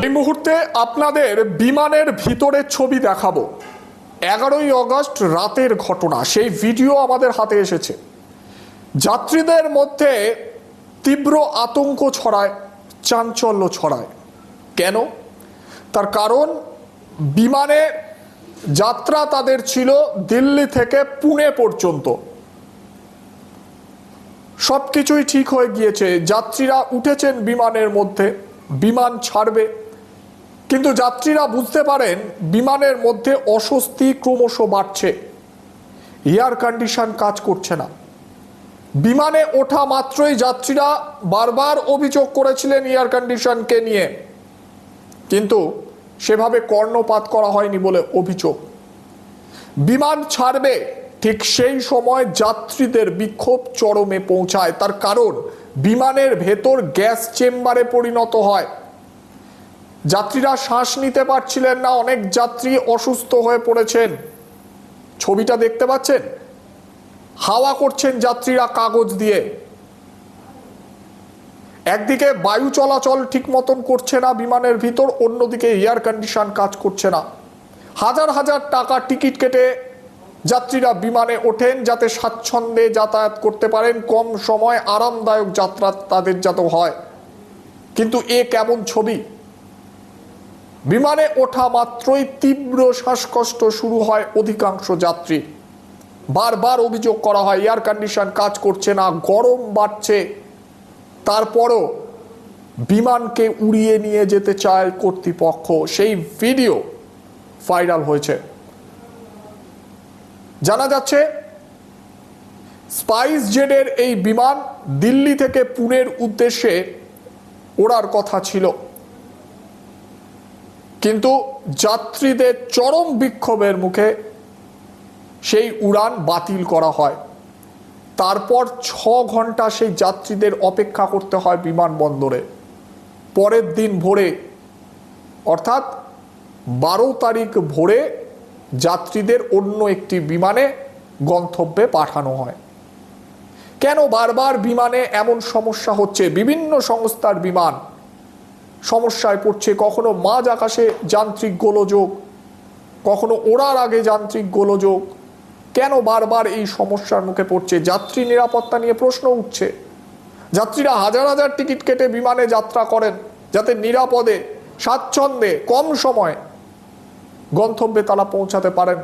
এই মুহূর্তে আপনাদের বিমানের ভিতরের ছবি দেখাবো। 11ই আগস্ট রাতের ঘটনা, সেই ভিডিও আমাদের হাতে এসেছে। যাত্রীদের মধ্যে তীব্র আতঙ্ক ছড়ায়, চাঞ্চল্য ছড়ায়। কেন? তার কারণ বিমানে যাত্রা তাদের ছিল দিল্লি থেকে পুনে পর্যন্ত। সবকিছুই ঠিক হয়ে গিয়েছে, যাত্রীরা উঠেছেন বিমানের মধ্যে, বিমান ছাড়বে। কিন্তু যাত্রীরা বুঝতে পারেন বিমানের মধ্যে অস্বস্তি ক্রমশ বাড়ছে, এয়ার কন্ডিশন কাজ করছে না। বিমানে ওঠা মাত্রই যাত্রীরা বারবার অভিযোগ করেছিলেন এয়ার কন্ডিশনকে নিয়ে, কিন্তু সেভাবে কর্ণপাত করা হয়নি বলে অভিযোগ। বিমান ছাড়বে ঠিক সেই সময় যাত্রীদের বিক্ষোভ চরমে পৌঁছায়। তার কারণ বিমানের ভেতর গ্যাস চেম্বারে পরিণত হয়। যাত্রীরা শ্বাস নিতে পারছিলেন না, অনেক যাত্রী অসুস্থ হয়ে পড়েছেন। ছবিটা দেখতে পাচ্ছেন, হাওয়া করছেন যাত্রীরা কাগজ দিয়ে। একদিকে বায়ু চলাচল ঠিক মতন করছে না বিমানের ভিতর, অন্যদিকে এয়ার কন্ডিশন কাজ করছে না। হাজার হাজার টাকা টিকিট কেটে যাত্রীরা বিমানে ওঠেন যাতে স্বাচ্ছন্দ্যে যাতায়াত করতে পারেন, কম সময় আরামদায়ক যাত্রা তাদের যাতে হয়। কিন্তু এ কেমন ছবি! বিমানে ওঠা মাত্রই তীব্র শ্বাসকষ্ট শুরু হয় অধিকাংশ যাত্রী। বারবার অভিযোগ করা হয় এয়ার কন্ডিশন কাজ করছে না, গরম বাড়ছে। তারপরও বিমানকে উড়িয়ে নিয়ে যেতে চায় কর্তৃপক্ষ। সেই ভিডিও ভাইরাল হয়েছে। জানা যাচ্ছে স্পাইস জেটের এই বিমান দিল্লি থেকে পুনের উদ্দেশ্যে ওড়ার কথা ছিল, কিন্তু যাত্রীদের চরম বিক্ষোভের মুখে সেই উড়ান বাতিল করা হয়। তারপর 6 ঘন্টা সেই যাত্রীদের অপেক্ষা করতে হয় বিমানবন্দরে। পরের দিন ভোরে অর্থাৎ 12 তারিখ ভোরে যাত্রীদের অন্য একটি বিমানে গন্তব্যে পাঠানো হয়। কেন বারবার বিমানে এমন সমস্যা হচ্ছে? বিভিন্ন সংস্থার বিমান সমস্যায় পড়ছে, কখনো মাঝ আকাশে যান্ত্রিক গোলযোগ, কখনো ওড়ার আগে যান্ত্রিক গোলযোগ। কেন বারবার এই সমস্যার মুখে পড়ছে? যাত্রী নিরাপত্তা নিয়ে প্রশ্ন উঠছে। যাত্রীরা হাজার হাজার টিকিট কেটে বিমানে যাত্রা করেন যাতে নিরাপদে, স্বাচ্ছন্দ্যে, কম সময়ে গন্তব্যে তারা পৌঁছাতে পারেন।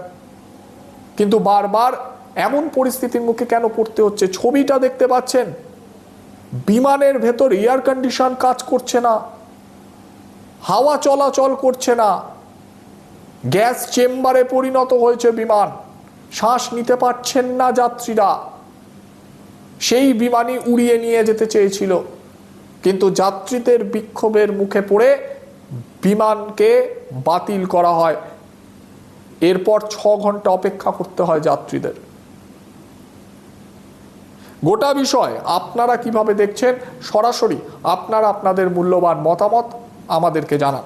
কিন্তু বারবার এমন পরিস্থিতির মুখে কেন পড়তে হচ্ছে? ছবিটা দেখতে পাচ্ছেন, বিমানের ভেতর এয়ার কন্ডিশন কাজ করছে না, হাওয়া চলাচল করছে না, গ্যাস চেম্বারে পরিণত হয়েছে বিমান, শ্বাস নিতে পারছেন না যাত্রীরা। সেই বিমানই উড়িয়ে নিয়ে যেতে চেয়েছিল, কিন্তু যাত্রীদের বিক্ষোভের মুখে পড়ে বিমানকে বাতিল করা হয়। এরপর 6 ঘন্টা অপেক্ষা করতে হয় যাত্রীদের। গোটা বিষয় আপনারা কিভাবে দেখছেন? সরাসরি আপনারা আপনাদের মূল্যবান মতামত আমাদেরকে জানান।